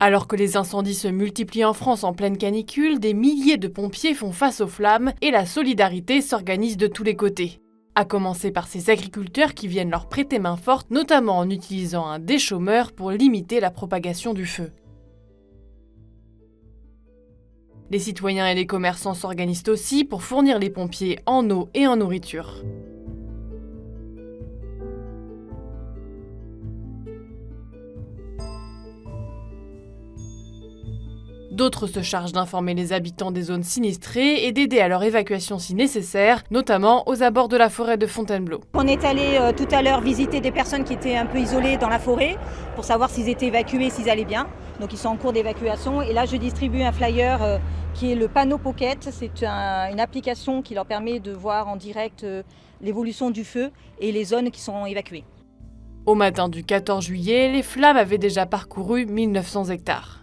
Alors que les incendies se multiplient en France en pleine canicule, des milliers de pompiers font face aux flammes et la solidarité s'organise de tous les côtés. À commencer par ces agriculteurs qui viennent leur prêter main forte, notamment en utilisant un déchômeur pour limiter la propagation du feu. Les citoyens et les commerçants s'organisent aussi pour fournir les pompiers en eau et en nourriture. D'autres se chargent d'informer les habitants des zones sinistrées et d'aider à leur évacuation si nécessaire, notamment aux abords de la forêt de Fontainebleau. On est allé tout à l'heure visiter des personnes qui étaient un peu isolées dans la forêt pour savoir s'ils étaient évacués, s'ils allaient bien. Donc ils sont en cours d'évacuation et là je distribue un flyer qui est le Panneau Pocket. C'est une application qui leur permet de voir en direct l'évolution du feu et les zones qui sont évacuées. Au matin du 14 juillet, les flammes avaient déjà parcouru 1900 hectares.